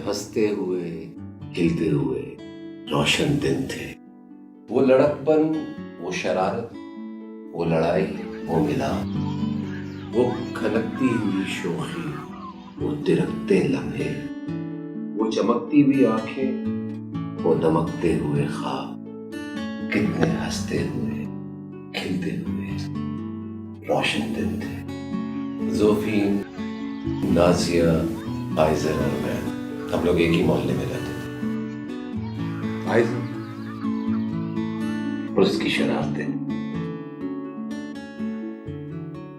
हंसते हुए, खिलते हुए रोशन दिन थे। वो लड़कपन, वो शरारत, वो लड़ाई, वो मिलाप, वो खनकती हुई शोखी, वो तिरकते लम्हे, वो चमकती हुई आंखें, वो दमकते हुए ख्वाब। कितने हंसते हुए, खिलते हुए रोशन दिन थे। जोफीन, नाजिया, आइजर और मैं, हम लोग एक ही मोहल्ले में रहते थे। आइजर और उसकी शरारतें,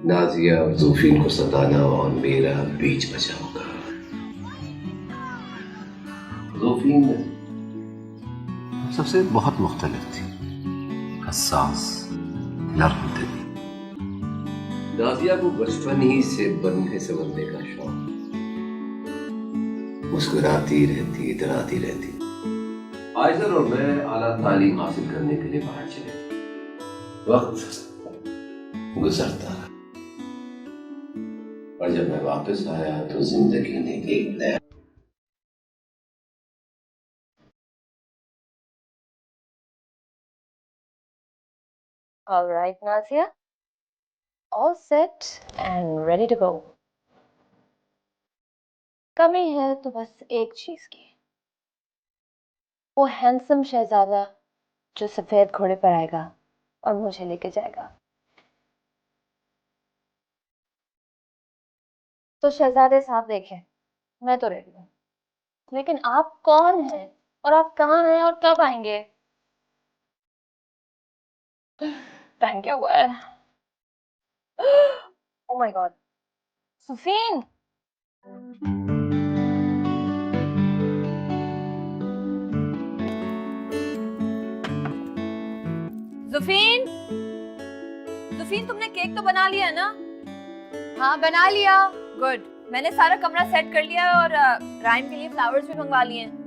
नाजिया और जोफीन को सताना और मेरा बीच बचाव का। जोफीन सबसे बहुत मुख्तलिफ थी, हसास, नर्म दिल। नाजिया को बचपन ही से बनने समझने का शौक, मुस्कुराती रहती, इतराती रहती। आइजर और मैं आला तालीम हासिल करने के लिए बाहर चले। वक्त गुजरता रहा और जब मैं वापस आया तो जिंदगी ने एक नया All right, Nazia. All set and ready to go. कमी है तो बस एक चीज की, वो हैंडसम शहजादा जो सफेद घोड़े पर आएगा और मुझे लेके जाएगा। तो शहजादे साहब देखें, मैं तो रेडी हूँ, लेकिन आप कौन हैं और आप कहाँ हैं और कब आएंगे? पहन क्या हुआ है? Oh my God, Sufin! Sufin! Sufin, तुमने केक तो बना लिया है ना? हाँ, बना लिया। गुड। मैंने सारा कमरा सेट कर लिया और राइम के लिए फ्लावर्स भी मंगवा लिए हैं।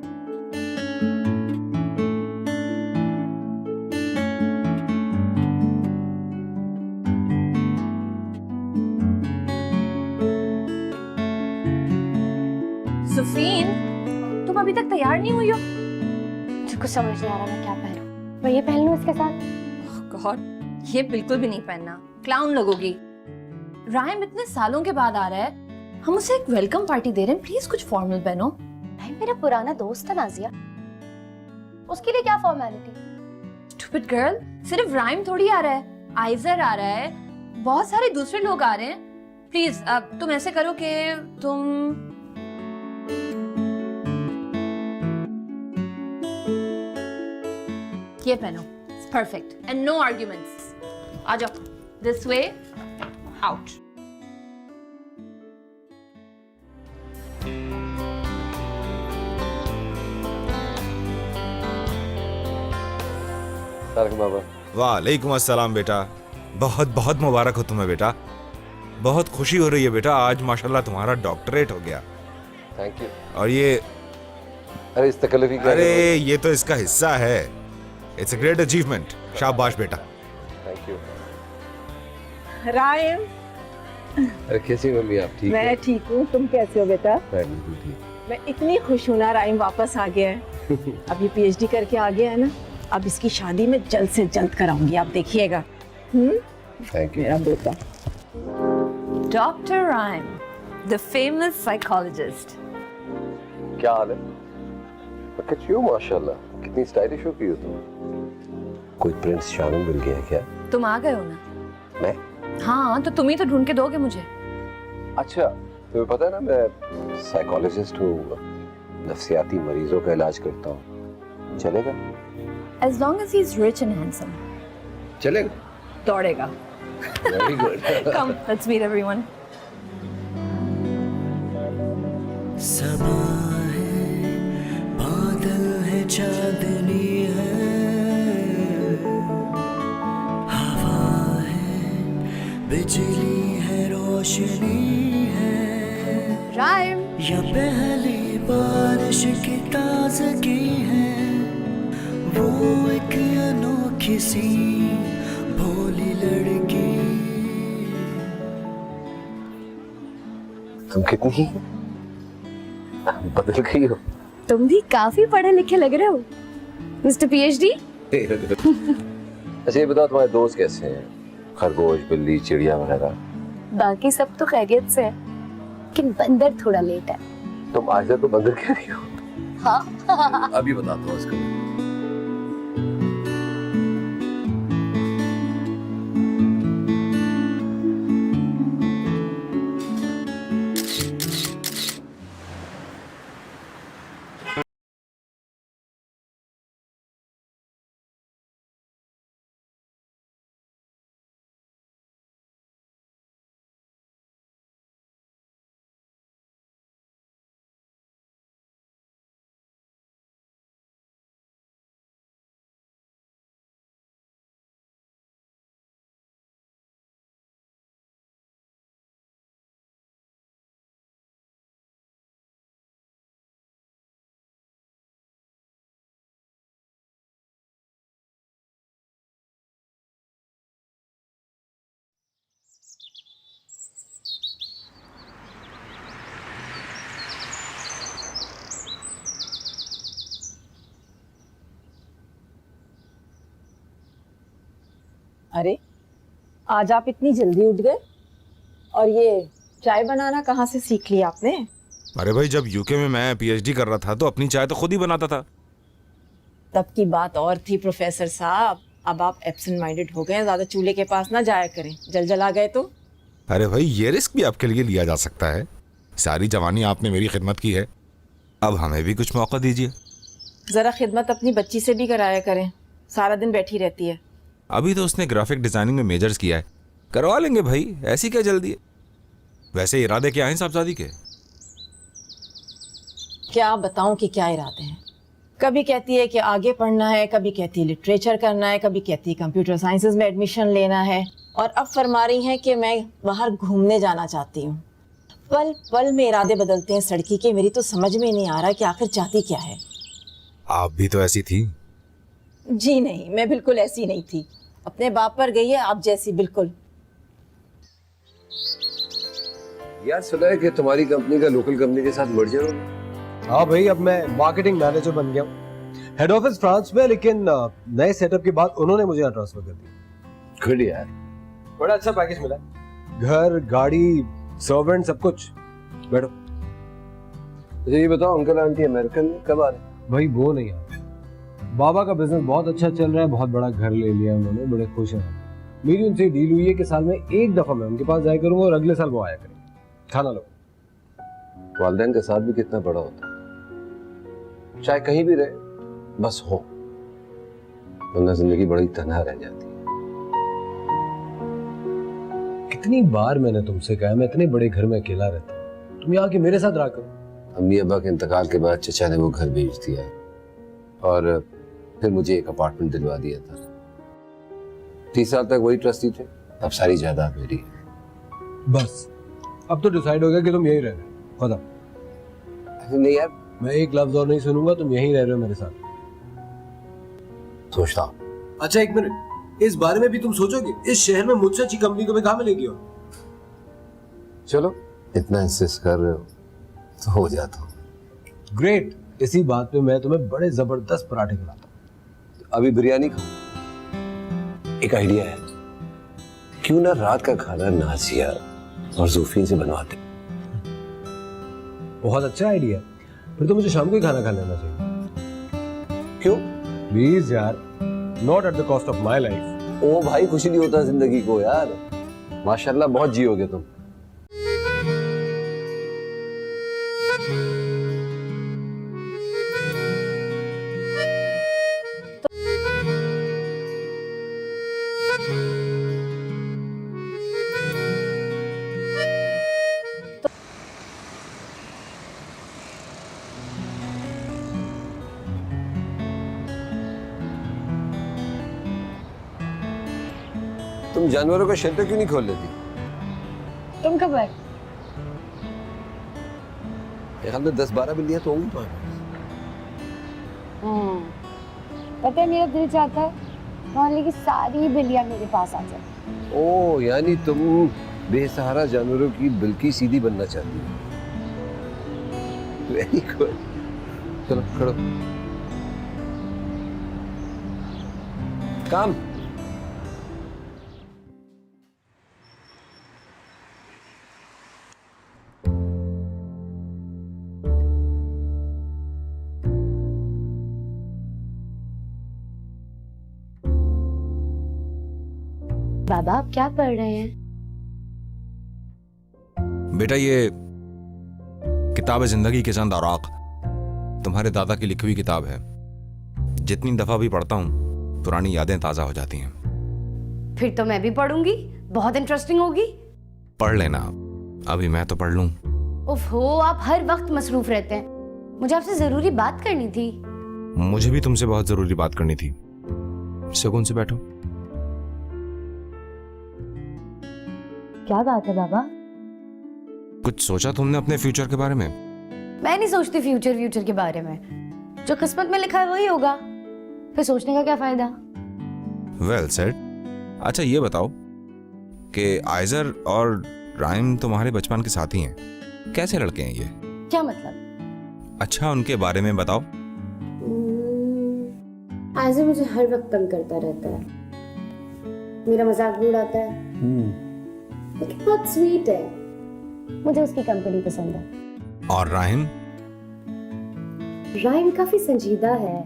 सुफीन, तुम अभी तक तैयार नहीं हुई हो? मुझे कुछ समझ नहीं आ रहा मैं क्या पहनूं। मैं ये पहन लूं इसके साथ? गॉड, ये बिल्कुल भी नहीं पहनना, क्लाउन लगोगी। राइम इतने सालों के बाद आ रहा है, हम उसे एक वेलकम पार्टी दे रहे हैं, प्लीज कुछ फॉर्मल पहनो। राइम मेरा पुराना दोस्त था नाजिया, उसके लिए क्या फॉर्मेलिटी? स्टूपिड गर्ल, सिर्फ राइम थोड़ी आ रहा है, आइजर आ रहा है, बहुत सारे दूसरे लोग आ रहे हैं। प्लीज तुम ऐसे करो कि तुम ये पहनो, परफेक्ट एंड नो आर्ग्यूमेंट्स। आ जाओ, दिस वे आउट। वालेकुम अस्सलाम बेटा, बहुत बहुत मुबारक हो तुम्हें बेटा, बहुत खुशी हो रही है बेटा, आज माशाल्लाह तुम्हारा डॉक्टरेट हो गया। Thank you. और ये अरे इस तकल्लुफ़ी क्या? अरे ये तो इसका हिस्सा है, इट्स अ ग्रेट अचीवमेंट, शाबाश बेटा। Thank you. राइम, अरे कैसी मम्मी आप? ठीक मैं ठीक हूँ, तुम कैसे हो बेटा? मैं बिल्कुल ठीक। मैं इतनी खुश हूँ ना, राइम वापस आ गया है। अब ये पीएचडी करके आ गया है ना, अब इसकी शादी में जल्द से जल्द कराऊंगी, आप देखिएगा। थैंक यू मेरा बेटा। Doctor rhyme, the famous psychologist. क्या हाल है? Look at you, माशाल्लाह, कितनी स्टाइलिश हो गई हो तुम। कोई प्रिंस शामिल मिल गया है क्या? तुम आ गए हो ना? मैं? हाँ, तो तुम ही तो ढूंढ के दोगे मुझे। अच्छा, तुम्हें पता है ना मैं साइकोलॉजिस्ट हूँ, नफ्सियाती मरीजों का इलाज करता हूँ। चलेगा? As long as he's rich and handsome. चलेगा? दौड़ेगा। Very good. Come, let's meet everyone. समा है, बादल है, चांदनी है, हवा है, बिजली है, रोशनी है, राइम, या पहली बारिश की ताजगी है, वो एक अनोखी सी भोली लड़की। तुम कितनी बदल गई हो। तुम भी काफी पढ़े लिखे लग रहे हो मिस्टर पीएचडी। अच्छा ये बताओ तुम्हारे दोस्त कैसे हैं? खरगोश, बिल्ली, चिड़िया वगैरह? बाकी सब तो खैरियत से है, लेकिन बंदर थोड़ा लेट है। तुम आज तक तो बंदर कह रही हो। हाँ अभी बताता हूँ उसको। अरे आज आप इतनी जल्दी उठ गए, और ये चाय बनाना कहाँ से सीख लिया आपने? अरे भाई जब यूके में मैं पीएचडी कर रहा था तो अपनी चाय तो खुद ही बनाता था। तब की बात और थी प्रोफेसर साहब, अब आप एब्सेंट माइंडेड हो गए हैं, ज्यादा चूल्हे के पास ना जाया करें, जल जला गए तो। अरे भाई ये रिस्क भी आपके लिए लिया जा सकता है, सारी जवानी आपने मेरी खिदमत की है, अब हमें भी कुछ मौका दीजिए। जरा खिदमत अपनी बच्ची से भी कराया करें, सारा दिन बैठी रहती है। अभी तो उसने ग्राफिक डिजाइनिंग में मेजर्स किया है, करवा लेंगे भाई, ऐसी क्या जल्दी है। वैसे इरादे क्या हैं साहबजादी के? क्या बताऊं कि क्या इरादे हैं। कभी कहती है कि आगे पढ़ना है, कभी कहती है लिटरेचर करना है, कभी कहती है कंप्यूटर साइंसेज में एडमिशन लेना है, और अब फरमा रही हैं कि मैं बाहर घूमने जाना चाहती हूँ। पल पल में इरादे बदलते हैं इस लड़की के, मेरी तो समझ में नहीं आ रहा कि आखिर चाहती क्या है। आप भी तो ऐसी थी। जी नहीं, मैं बिल्कुल ऐसी नहीं थी, अपने बाप पर गई है आप जैसी, बिल्कुल। यार सुना है कि तुम्हारी कंपनी का लोकल कंपनी के साथ मर्जर हो? हाँ भाई, अब मैं मार्केटिंग मैनेजर बन गया हूँ। हेड ऑफिस फ्रांस में, लेकिन नए सेटअप के बाद उन्होंने मुझे यहाँ ट्रांसफर कर दिया। गुड यार, बड़ा अच्छा पैकेज मिला, घर, गाड़ी, सर्वेंट, सब कुछ। बैठो। मुझे ये बताओ अंकल आंटी अमेरिकन में कब आ रहे हैं? भाई वो नहीं आ, बाबा का बिजनेस बहुत अच्छा चल रहा है, बहुत बड़ा घर ले लिया उन्होंने, बड़े खुश हैं। मेरी उनसे डील हुई है कि साल में एक दफा मैं उनके पास जाया करूंगा और अगले साल वो आया करेंगे। खाना लो। वालिदैन का साथ भी कितना बड़ा होता है, चाहे कहीं भी रहे बस हो, वरना जिंदगी बड़ी तन्हा रह जाती है। कितनी बार मैंने तुमसे कहा मैं इतने बड़े घर में अकेला रहता हूँ, तुम यहाँ के मेरे साथ रहा करो। अम्मी अब्बा के इंतकाल के बाद चचा ने वो घर बेच दिया और फिर मुझे एक अपार्टमेंट दिलवा दिया था। 30 साल तक वही ट्रस्टी थे, अब सारी जायदाद मेरी है। बस अब तो डिसाइड हो गया कि तुम यहीं रह रहे हो। खत्म। नहीं यार, मैं एक लफ्ज और नहीं सुनूंगा, तुम यहीं रह रहे हो मेरे साथ। सोचता हूँ। अच्छा एक मिनट, इस बारे में भी तुम सोचोगे? इस शहर में मुझसे अच्छी कंपनी तुम्हें कहाँ मिलेगी? और चलो इतना इंसिस्ट कर रहे हो तो हो जाता हूँ। ग्रेट, इसी बात पे मैं तुम्हें बड़े जबरदस्त पराठे खिलाता हूँ। अभी बिरयानी खाओ। एक आइडिया है, क्यों ना रात का खाना नाजिया और जूफीन से बनवाते? बहुत अच्छा आइडिया है, फिर तो मुझे शाम को ही खाना खा लेना चाहिए। क्यों? प्लीज यार, not at the cost of my life. ओ भाई, खुशी नहीं होता जिंदगी को यार। माशाल्लाह बहुत जियोगे तुम। तुम जानवरों का शेल्टर क्यों नहीं खोल लेती? तुम कब आए? एक हाल में 10-12 बिल्लियां तो होंगी तुम्हारे पास। पता है मेरा दिल चाहता है मोहल्ले की सारी बिल्लियां मेरे पास आ जाए। ओ यानी तुम बेसहारा जानवरों की बिल्की सीधी बनना चाहती हो। Very good. चलो खड़ो। काम। बाबा आप क्या पढ़ रहे हैं? बेटा ये किताब जिंदगी के चंद औराक, तुम्हारे दादा की लिखी हुई किताब है। जितनी दफा भी पढ़ता हूँ पुरानी यादें ताजा हो जाती हैं। फिर तो मैं भी पढ़ूंगी, बहुत इंटरेस्टिंग होगी। पढ़ लेना, अभी मैं तो पढ़ लूं। ओफो, आप हर वक्त मसरूफ रहते हैं। मुझे आपसे जरूरी बात करनी थी। मुझे भी तुमसे बहुत जरूरी बात करनी थी। सुकून से बैठो। क्या बात है बाबा? कुछ सोचा तुमने अपने फ्यूचर के बारे में? मैं नहीं सोचती फ्यूचर के बारे में। जो किस्मत में लिखा है वही होगा, फिर सोचने का क्या फायदा? Well said. अच्छा ये बताओ कि आइजर और राइम तुम्हारे बचपन के साथी हैं, कैसे लड़के हैं ये? क्या मतलब? अच्छा उनके बारे में बताओ। आइजर मुझे हर वक्त तंग करता रहता है, मेरा मजाक भी उड़ाता है, लेकिन बहुत स्वीट है। मुझे उसकी कंपनी पसंद है। और राइम? राइम काफी संजीदा है,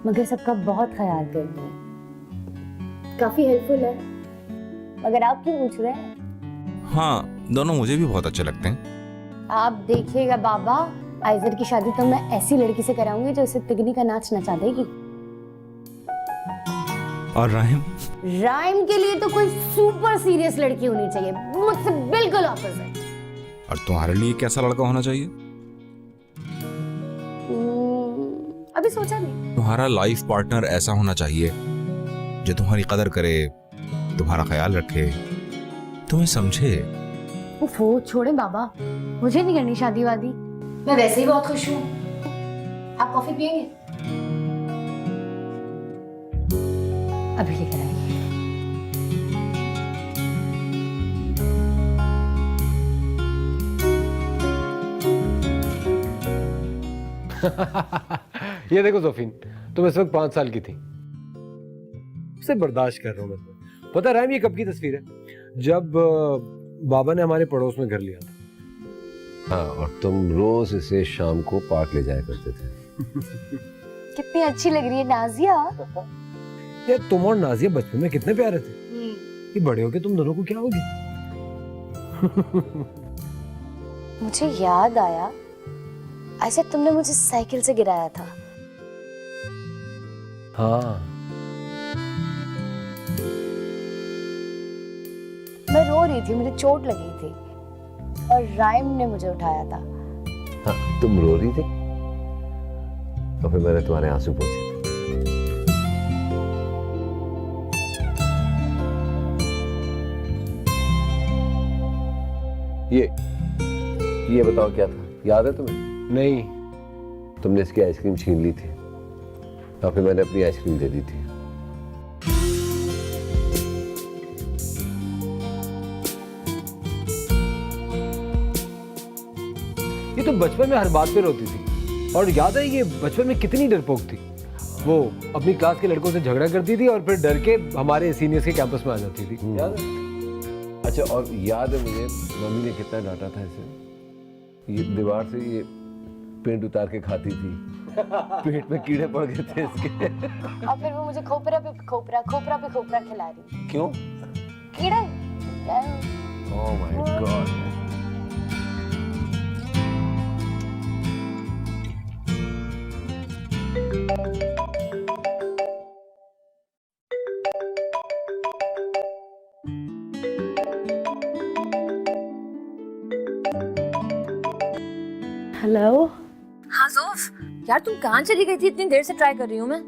मगर सबका बहुत ख्याल करता है, काफी हेल्पफुल है। मगर आप क्यों पूछ रहे हैं? हाँ, दोनों मुझे भी बहुत अच्छे लगते हैं। आप देखिएगा बाबा, आइजर की शादी तो मैं ऐसी लड़की से कराऊंगी जो उसे तिगनी का नाच नचा देगी। और राइम? राइम के लिए तो कोई सुपर सीरियस लड़की होनी चाहिए, मुझसे बिल्कुल ऑपोजिट। और तुम्हारे लिए कैसा लड़का होना चाहिए? अभी सोचा नहीं। तुम्हारा लाइफ पार्टनर ऐसा होना चाहिए जो तुम्हारी कदर करे, तुम्हारा ख्याल रखे, तुम्हें समझे। वो छोड़े बाबा, मुझे नहीं करनी शादी वादी, मैं वैसे ही बहुत खुश हूँ। आप कॉफी पियेंगे? अभी लेकर आइए। ये देखो जोफिन, तुम इस वक्त 5 साल की थी। उसे बर्दाश्त कर रहा हूं मैं तुम्हें। पता राइम ये कब की तस्वीर है? जब बाबा ने हमारे पड़ोस में घर लिया था। हाँ, और तुम रोज इसे शाम को पार्क ले जाया करते थे। कितनी अच्छी लग रही है नाजिया। यार तुम और नाजिया बचपन में कितने प्यारे थे। ये बड़े होके तुम दोनों को क्या हो गया? मुझे याद आया, ऐसे तुमने मुझे साइकिल से गिराया था। हाँ, मैं रो रही थी, मुझे चोट लगी थी और राइम ने मुझे उठाया था। हाँ, तुम रो रही थी तो फिर मैंने तुम्हारे आंसू पोंछे थे। ये बताओ क्या था, याद है तुम्हें? नहीं। तुमने इसकी आइसक्रीम छीन ली थी और फिर मैंने अपनी आइसक्रीम दे दी थी। ये तो बचपन में हर बात पे रोती थी। और याद है ये बचपन में कितनी डरपोक थी। वो अपनी क्लास के लड़कों से झगड़ा करती थी और फिर डर के हमारे सीनियर्स के कैंपस में आ जाती थी। याद है? अच्छा, और याद है मुझे मम्मी ने कितना डांटा था इसे। ये दीवार से ये पेंट उतार के खाती थी। पेट में कीड़े पड़ गए थे इसके। और फिर वो मुझे खोपरा पे खोपरा खिला रही। क्यों? कीड़ा। Oh my God. हेलो। हाँ जोफ, यार तुम कहाँ चली गई थी? इतनी देर से ट्राई कर रही हूँ मैं।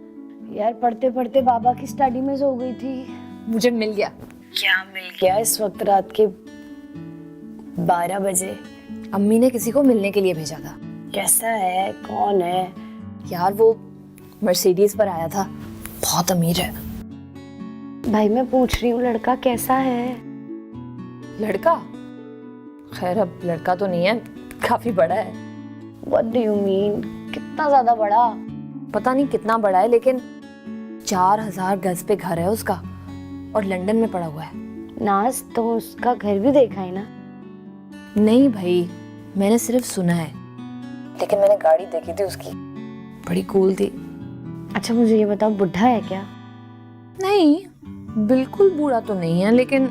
यार पढ़ते पढ़ते बाबा की स्टडी में सो गई थी। मुझे मिल गया। क्या मिल गया? इस वक्त रात के 12 बजे। अम्मी ने किसी को मिलने के लिए भेजा था। कैसा है? कौन है? यार वो मर्सिडीज पर आया था, बहुत अमीर है। भाई मैं पूछ रही हूँ लड़का कैसा है? लड़का? खैर अब लड़का तो नहीं है, काफी बड़ा है। What do you mean? कितना ज्यादा बड़ा? पता नहीं कितना बड़ा है, लेकिन 4000 गज पे घर है उसका और लंदन में पड़ा हुआ है। नाज, तो उसका घर भी देखा है ना? नहीं भाई, मैंने सिर्फ सुना है, लेकिन मैंने गाड़ी देखी थी उसकी, बड़ी कूल थी। अच्छा मुझे ये बताओ, बुढ़ा है क्या? नहीं, बिल्कुल बूढ़ा तो नहीं है, लेकिन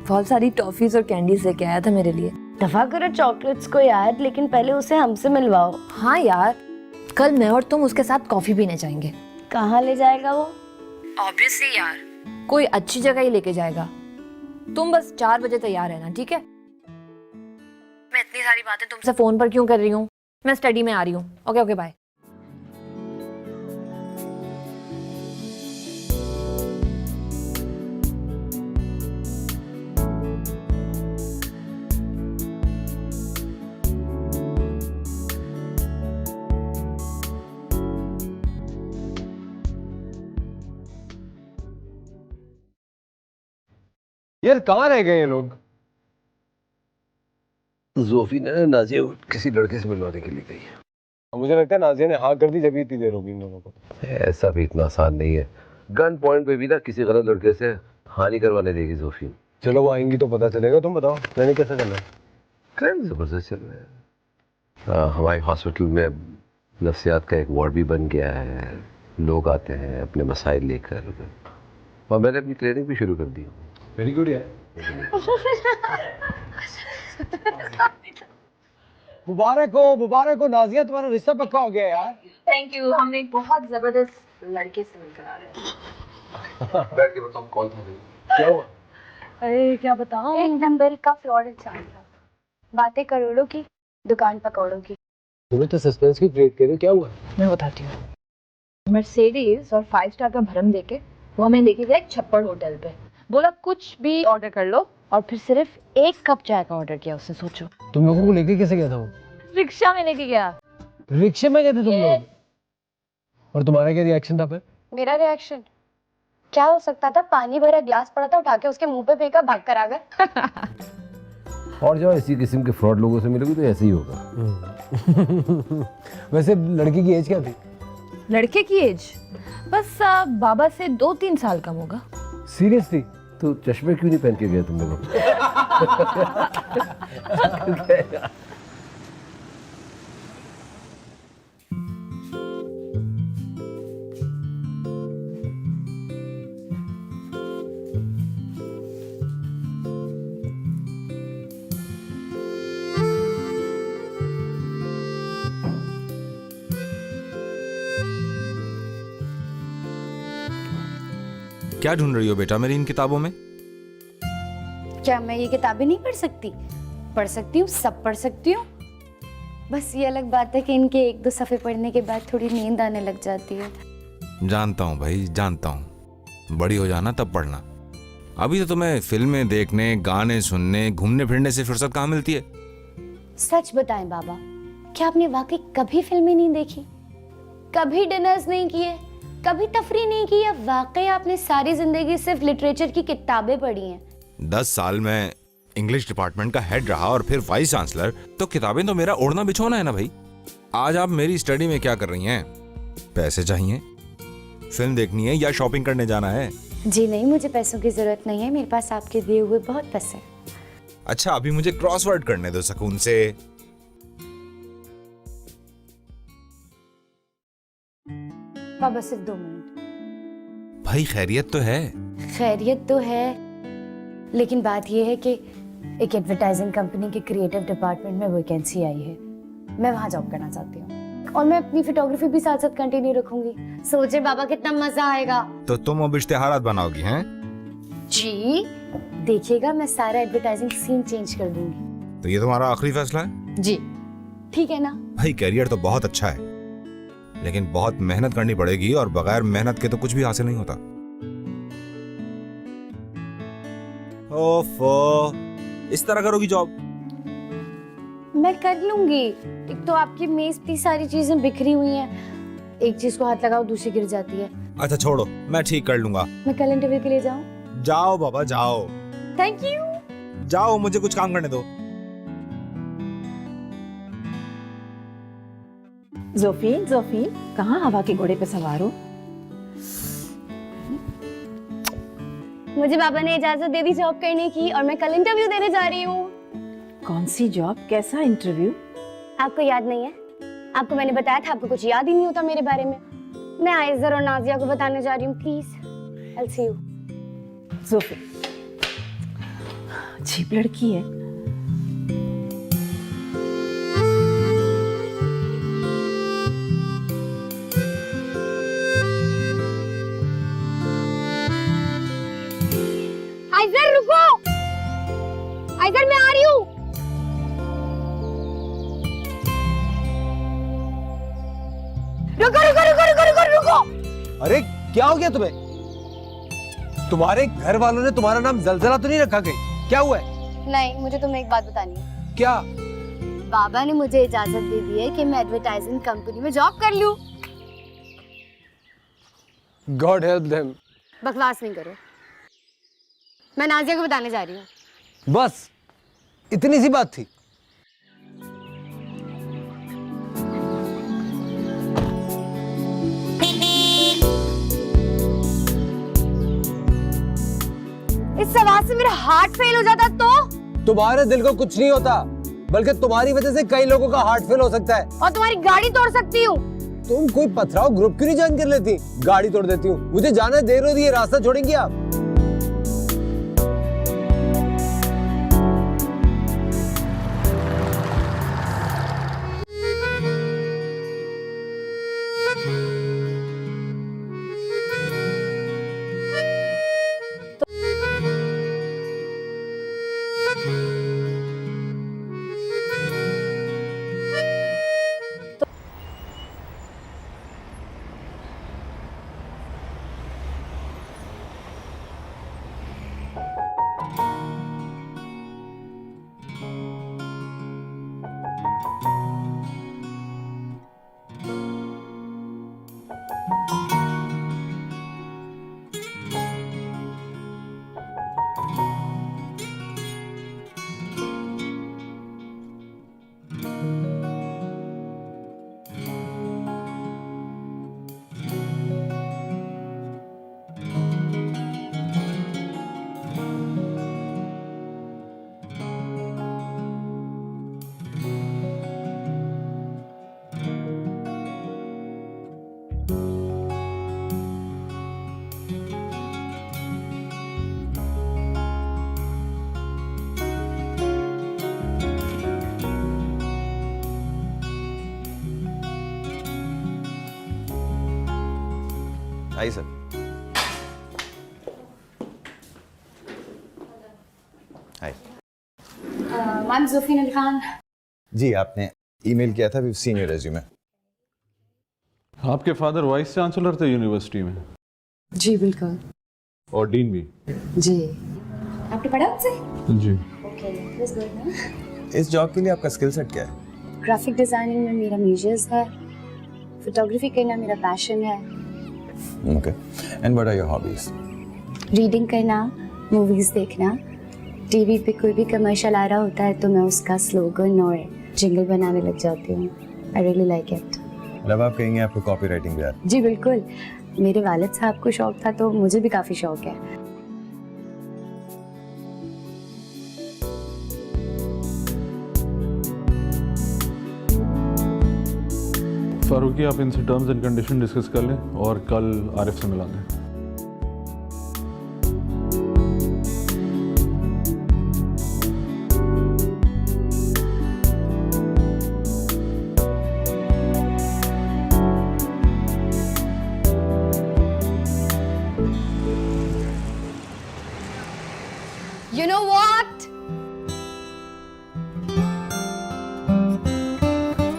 बहुत सारी टॉफीज और कैंडीज लेके आया था मेरे लिए। दफा करो चॉकलेट्स को यार, लेकिन पहले उसे हमसे मिलवाओ। हाँ यार, कल मैं और तुम उसके साथ कॉफी पीने जाएंगे। कहाँ ले जाएगा वो? ऑब्वियसली यार, कोई अच्छी जगह ही लेके जाएगा। तुम बस 4 बजे तैयार रहना, ठीक है? मैं इतनी सारी बातें तुमसे फोन पर क्यों कर रही हूँ? मैं स्टडी में आ रही हूँ। Okay okay, bye. यार कहाँ रह गए ये लोग? जोफी ने नाजिया को किसी लड़के से मिलवाने के लिए कही है। मुझे लगता है नाजिया ने हाँ कर दी, जब इतनी देर होगी इन लोगों को। ऐसा भी इतना आसान नहीं है। गन पॉइंट पे भी ना किसी गलत लड़के से हाँ नहीं करवाने देगी जोफी। चलो वो आएंगी तो पता चलेगा। तुम बताओ प्लानिंग कैसा चल रहा है? क्राइम जबरदस्त चल रहा है। हमारे हॉस्पिटल में नफ्सियात का एक वार्ड भी बन गया है। लोग आते हैं अपने मसाइल लेकर, और मैंने अपनी ट्रेनिंग भी शुरू कर दी। वेरी गुड यार। मुबारक हो नाजिया, तुम्हारा रिश्ता पक्का हो गया यार। थैंक यू, हम एक बहुत जबरदस्त लड़के से मिलकर आ रहे हैं। बैठ के बताओ कौन था? क्या हुआ? अरे क्या बताऊं, एक नंबर का फ्रॉड चाल था। बातें करोड़ों की, दुकान पकौड़ों की। तुम्हें तो सस्पेंस की क्रिएट कर रहे हो, क्या हुआ? मैं बताती हूँ। मर्सिडीज और 5 स्टार का भरम देके वो हमें लेके गया एक छप्पड़ होटल पे। बोला कुछ भी ऑर्डर कर लो, और फिर सिर्फ 1 कप चाय का ऑर्डर किया उसने। सोचो, तुम लोगों को लेके कैसे गया था वो? रिक्शा में लेके गया। रिक्शे में गए थे तुम लोग? और तुम्हारा क्या रिएक्शन था फिर? मेरा रिएक्शन क्या हो सकता था? पानी भरा गिलास पड़ा था, उठा के उसके मुंह पे फेंका, भाग कर आ गए। और जब इसी किस्म के फ्रॉड लोगों से मिलोगे तो ऐसे ही होगा। वैसे लड़की की एज क्या थी? लड़के की एज बस बाबा से 2-3 साल कम होगा। सीरियसली? तो चश्मे क्यों नहीं पहन के गए तुम लोग? क्या ढूंढ रही हो बेटा मेरी इन किताबों में? क्या मैं ये किताबें नहीं पढ़ सकती? पढ़ सकती हूँ, सब पढ़ सकती हूँ। बस ये अलग बात है कि इनके 1-2 सफ़े पढ़ने के बाद थोड़ी नींद आने लग जाती है। जानता हूँ भाई, जानता हूँ। बड़ी हो जाना तब पढ़ना। अभी तो तुम्हें फिल्में देखने, गाने सुनने, घूमने फिरने से फुर्सत कहाँ मिलती है? सच बताएं बाबा, क्या आपने वाकई कभी फिल्में नहीं देखी? कभी डिनर्स नहीं किए? कभी तफरी नहीं की? या वाकई आपने सारी जिंदगी सिर्फ लिटरेचर की किताबें पढ़ी हैं? 10 साल में इंग्लिश डिपार्टमेंट का हेड रहा और फिर वाइस चांसलर, तो किताबें तो मेरा ओढ़ना बिछोना है ना भाई। आज आप मेरी स्टडी में क्या कर रही हैं? पैसे चाहिए? फिल्म देखनी है या शॉपिंग करने जाना है? जी नहीं, मुझे पैसों की जरूरत नहीं है। मेरे पास आपके दिए हुए बहुत पैसे हैं। अच्छा अभी मुझे क्रॉसवर्ड करने दो सुकून से। बाबा सिर्फ 2 मिनट। भाई खैरियत तो है? खैरियत तो है, लेकिन बात यह है कि एक एडवर्टाइजिंग कंपनी के क्रिएटिव डिपार्टमेंट में वैकेंसी आई है। मैं वहां जॉब करना चाहती हूँ, और मैं अपनी फोटोग्राफी भी साथ साथ कंटिन्यू रखूंगी। सोचे बाबा कितना मजा आएगा। तो तुम अब इश्तेहारात बनाओगी हैं? जी देखिएगा, मैं सारा एडवर्टाइजिंग सीन चेंज कर दूंगी। तो ये तुम्हारा आखिरी फैसला है? जी ठीक है ना? भाई कैरियर तो बहुत अच्छा है, लेकिन बहुत मेहनत करनी पड़ेगी, और बगैर मेहनत के तो कुछ भी हासिल नहीं होता। ओफो, इस तरह करोगी जॉब? मैं कर लूंगी। एक तो आपकी मेज पे सारी चीजें बिखरी हुई हैं, एक चीज को हाथ लगाओ दूसरी गिर जाती है। अच्छा छोड़ो, मैं ठीक कर लूंगा। मैं कल इंटरव्यू के लिए जाऊं? जाओ बाबा जाओ। Thank you. जाओ, मुझे कुछ काम करने दो। जोफीन जोफीन, कहाँ हवा के घोड़े पे सवार हो? मुझे पापा ने इजाजत दे दी जॉब करने की और मैं कल इंटरव्यू देने जा रही हूँ। कौन सी जॉब, कैसा इंटरव्यू? आपको याद नहीं है? आपको मैंने बताया था, आपको कुछ याद ही नहीं होता मेरे बारे में। मैं आइजर और नाजिया को बताने जा रही हूँ। Please I C you. जोफीन अजीब लड़की है। आइजर रुको, आइजर मैं आ रही हूँ। रुको रुको रुको रुको रुको रुको। अरे क्या हो गया तुम्हें? तुम्हारे घर वालों ने तुम्हारा नाम जलजला तो नहीं रखा कहीं? क्या हुआ है? नहीं, मुझे तुम्हें एक बात बतानी है। क्या? बाबा ने मुझे इजाजत दे दी है कि मैं एडवर्टाइजिंग कंपनी में जॉब कर लूं। God help them. बकवास नहीं करो, मैं नाजिया को बताने जा रही हूँ। बस इतनी सी बात थी। इस आवाज से मेरा हार्ट फेल हो जाता तो? तुम्हारे दिल को कुछ नहीं होता, बल्कि तुम्हारी वजह से कई लोगों का हार्ट फेल हो सकता है। और तुम्हारी गाड़ी तोड़ सकती हूँ। तुम कोई पथराव ग्रुप क्यों नहीं ज्वाइन कर लेती? गाड़ी तोड़ देती हूँ। मुझे जाना है, देर हो रही है, रास्ता छोड़ेंगी आप? आइए सर। हाय। मैम ज़ुफ़ीन अली खान। जी, आपने ईमेल किया था, वी सीन योर रेज्यूमे। आपके फादर वाइस चांसलर थे यूनिवर्सिटी में? जी बिल्कुल। और डीन भी? जी। आपने पढ़ा उनसे? जी। ओके, दैट्स गुड ना। इस जॉब के लिए आपका स्किल सेट क्या है? ग्राफिक डिजाइनिंग में मेरा मेजर्स है, फोटोग्राफी करना मेरा पैशन है, okay, and what are your hobbies? Reading करना, मूवीज देखना, टीवी पे कोई भी कमर्शियल आ रहा होता है तो मैं उसका स्लोगन और जिंगल बनाने लग जाती हूँ। I really like it. मतलब आप कहेंगे आपको कॉपी राइटिंग भी आता है? जी बिल्कुल, मेरे वालिद साहब को शौक था तो मुझे भी काफ़ी शौक है। फारूकी, आप इनसे टर्म्स एंड कंडीशन डिस्कस कर लें और कल आरिफ से मिला दें। You know what?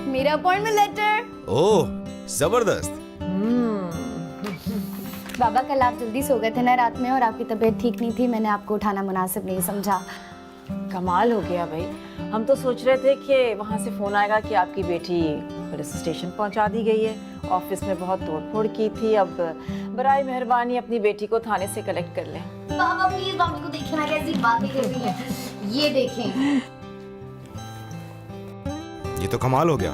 मेरा अपॉइंटमेंट लेटर। ओह, जबरदस्त। बाबा कल आप जल्दी सो गए थे ना रात में और आपकी तबीयत ठीक नहीं थी, मैंने आपको उठाना मुनासिब नहीं समझा। कमाल हो गया भाई, हम तो सोच रहे थे कि वहाँ से फोन आएगा कि आपकी बेटी पुलिस स्टेशन पहुँचा दी गई है। ऑफिस में बहुत तोड़फोड़ की थी, अब बराए मेहरबानी अपनी बेटी को थाने से कलेक्ट कर लें। बाबा प्लीज बाबू को देखिए ना कैसी बातें कर रही है। ये देखें। ये तो कमाल हो गया।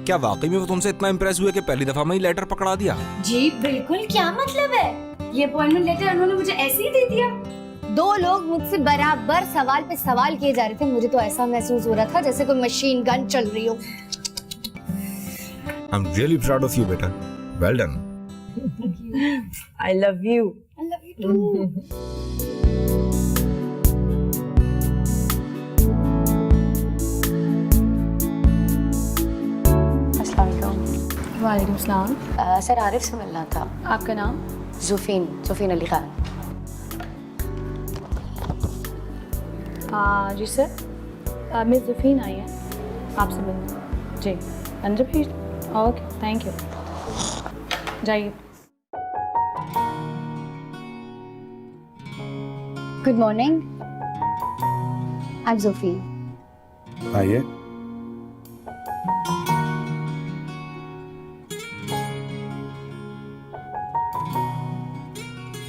क्या वाकई में वो तुमसे इतना इम्प्रेस हुए कि पहली दफा में ही लेटर पकड़ा दिया? जी बिल्कुल, क्या मतलब है? ये अपॉइंटमेंट लेटर उन्होंने मुझे ऐसे ही दे दिया। 2 लोग मुझसे बराबर सवाल पे सवाल किए जा रहे थे, मुझे तो ऐसा महसूस हो रहा था जैसे कोई मशीन गन चल रही हो। I'm really proud of you, बेटा. Well done. I love you. I love you too. वालेकुम सलाम। सर आरिफ से मिलना था। आपका नाम? जुफीन अली खान। जी सर, मिस जुफीन आई है आपसे मिलने। जी अंदर भेज। Okay, thank you. जाइए। Good morning, I am Zufin. आइए।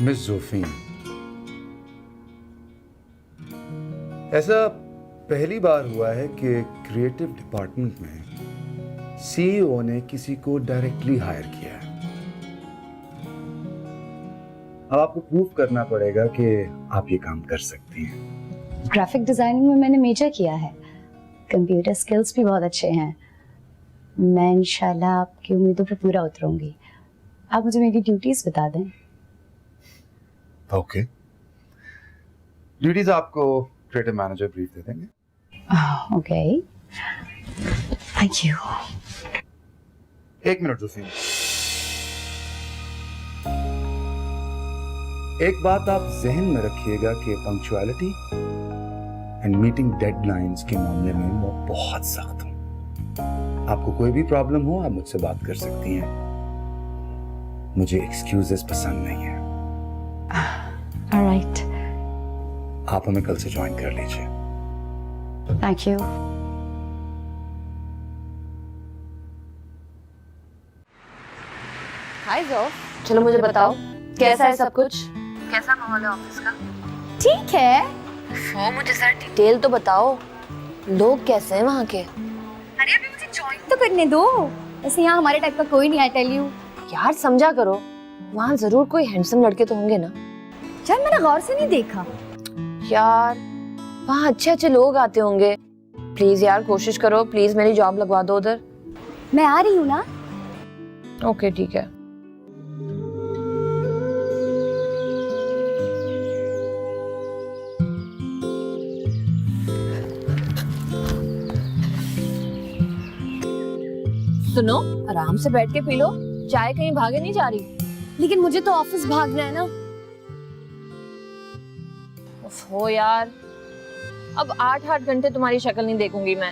मिस जोफीन, ऐसा पहली बार हुआ है कि क्रिएटिव डिपार्टमेंट में सीईओ ने किसी को डायरेक्टली हायर किया है। अब आपको प्रूव करना पड़ेगा कि आप ये काम कर सकती हैं। ग्राफिक डिजाइनिंग में मैंने मेजर किया है, कंप्यूटर स्किल्स भी बहुत अच्छे हैं। मैं इंशाल्लाह आपकी उम्मीदों पर पूरा उतरूंगी। आप मुझे मेरी ड्यूटीज बता दें। ओके, ड्यूटीज आपको क्रिएटिव मैनेजर ब्रीफ दे देंगे। Okay, thank you. 1 मिनट जोफीन, एक बात आप जहन में रखिएगा कि पंक्चुअलिटी एंड मीटिंग डेडलाइंस के मामले में मैं बहुत सख्त हूं। आपको कोई भी प्रॉब्लम हो आप मुझसे बात कर सकती हैं। मुझे एक्सक्यूजेस पसंद नहीं है। ऑलराइट, आप हमें कल से ज्वाइन कर लीजिए। Thank you. हाय जोफ, चलो मुझे बताओ कैसा है सब कुछ? कैसा माहौल है ऑफिस का? ठीक है। वो मुझे सर डिटेल तो बताओ, लोग कैसे हैं वहाँ के? अरे अभी मुझे ज्वाइन तो करने दो। ऐसे यहाँ हमारे टाइप का कोई नहीं, आई टेल यू। यार समझा करो, वहाँ जरूर कोई हैंडसम लड़के तो होंगे ना? यार मैंने गौर से नहीं देखा। यार वहाँ अच्छे अच्छे लोग आते होंगे। प्लीज यार कोशिश करो, प्लीज मेरी जॉब लगवा दो उधर। मैं आ रही हूँ ना। ओके ठीक है। सुनो, आराम से बैठ के पी लो, चाय कहीं भागे नहीं जा रही। लेकिन मुझे तो ऑफिस भागना है ना। हो यार, अब 8-8 घंटे तुम्हारी शक्ल नहीं देखूंगी मैं।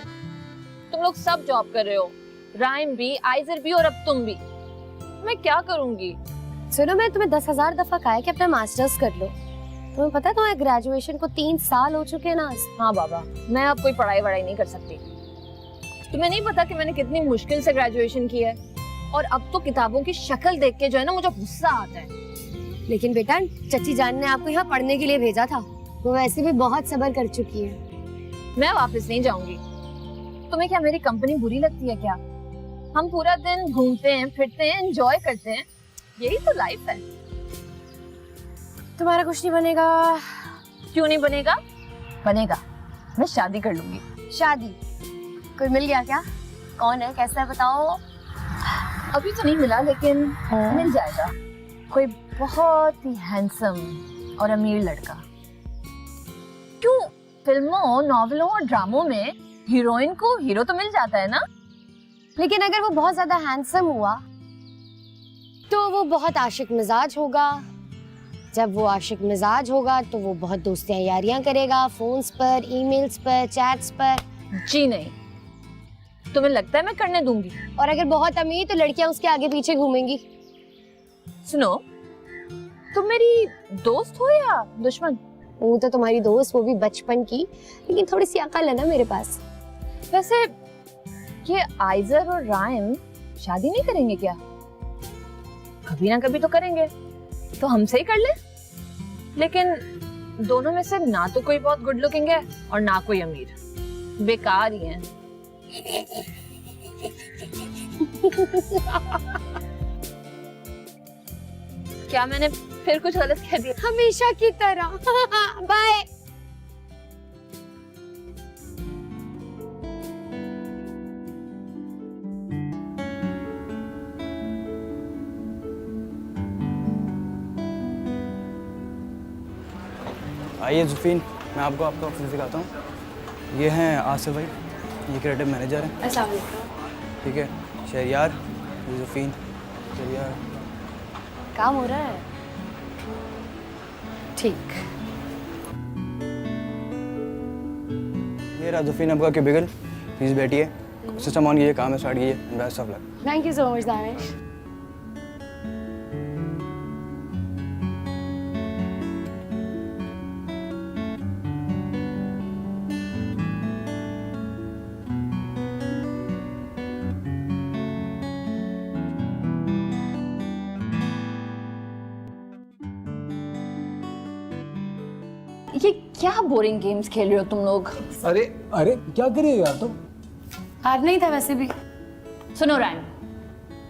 तुम लोग सब जॉब कर रहे हो, राइम भी, आइजर भी और अब तुम भी। मैं क्या करूंगी? सुनो, मैं तुम्हें 10,000 दफा कहा है कि अपना मास्टर्स कर लो। तुम्हें पता है तुम्हारे ग्रेजुएशन को 3 साल हो चुके हैं ना। हाँ बाबा, मैं अब कोई पढ़ाई वढ़ाई नहीं कर सकती। तुम्हें नहीं पता कि मैंने कितनी मुश्किल से ग्रेजुएशन की है, और अब तो किताबों की शक्ल देख के जो है ना मुझे गुस्सा आता है। लेकिन बेटा, चची जान ने आपको यहाँ पढ़ने के लिए भेजा था, वो वैसे भी बहुत सब्र कर चुकी है। मैं वापस नहीं जाऊंगी। तुम्हें क्या मेरी कंपनी बुरी लगती है क्या? हम पूरा दिन घूमते हैं, फिरते हैं, एंजॉय करते हैं, यही तो लाइफ है। तुम्हारा कुछ नहीं बनेगा। क्यों नहीं बनेगा? बनेगा, मैं शादी कर लूंगी। शादी? कोई मिल गया क्या? कौन है, कैसा है, बताओ। अभी तो नहीं मिला, लेकिन मिल जाएगा। कोई बहुत ही हैंडसम और अमीर लड़का। क्यों, फिल्मों, नॉवेलों और ड्रामों में हीरोइन को हीरो तो मिल जाता है ना। लेकिन अगर वो बहुत ज्यादा हैंडसम हुआ तो वो बहुत आशिक मिजाज होगा। जब वो आशिक मिजाज होगा तो वो बहुत दोस्तियां यारियां करेगा, फोन्स पर, ईमेल्स पर, चैट्स पर। जी नहीं, तुम्हें लगता है मैं करने दूंगी? और अगर बहुत अमीर तो लड़कियां उसके आगे पीछे घूमेंगी। सुनो, तुम मेरी दोस्त हो या दुश्मन? वो तो तुम्हारी दोस्त, वो भी बचपन की, लेकिन थोड़ी सी अकल है ना मेरे पास। वैसे ये आइजर और रायम शादी नहीं करेंगे क्या? कभी ना कभी तो करेंगे, तो हमसे ही कर ले। लेकिन दोनों में से ना तो कोई बहुत गुड लुकिंग है और ना कोई अमीर, बेकार ही हैं। क्या मैंने फिर कुछ गलत कह दिया? हमेशा की तरह। बाय। आइए जुफीन, मैं आपको आपका ऑफिस दिखाता हूँ। ये हैं आसिफ भाई, ये क्रिएटिव मैनेजर हैं। अस्सलाम वालेकुम। ठीक है, शहरियार, ये जुफीन, शहरियार। काम हो रहा है? ठीक। ये रहा जुफीन आपका क्यूबिकल, प्लीज़ बैठिए, सिस्टम ऑन कीजिए, काम स्टार्ट कीजिए। Best of luck. Thank you so much Danish. ये क्या बोरिंग गेम्स खेल रहे हो तुम लोग? अरे अरे क्या कर रही हो यार तुम? आज नहीं था वैसे भी। सुनो रैन,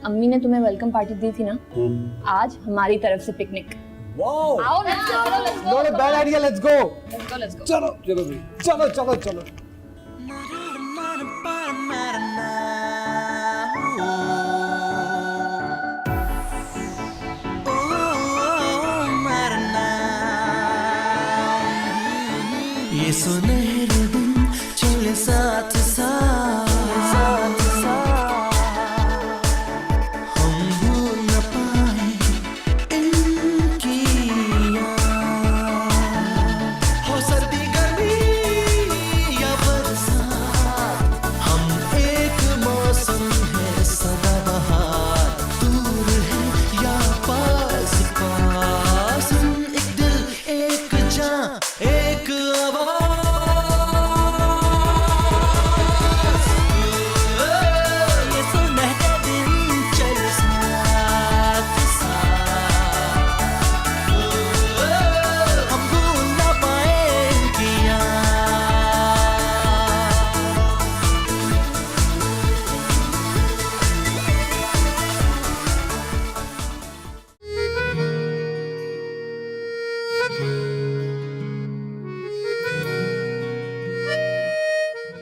अम्मी ने तुम्हें वेलकम पार्टी दी थी ना, आज हमारी तरफ से पिकनिक। वाओ, आओ ना, चलो let's go. Not a bad idea, let's go. Let's go. चलो चलो भाई, चलो चलो चलो। ये सुनहरी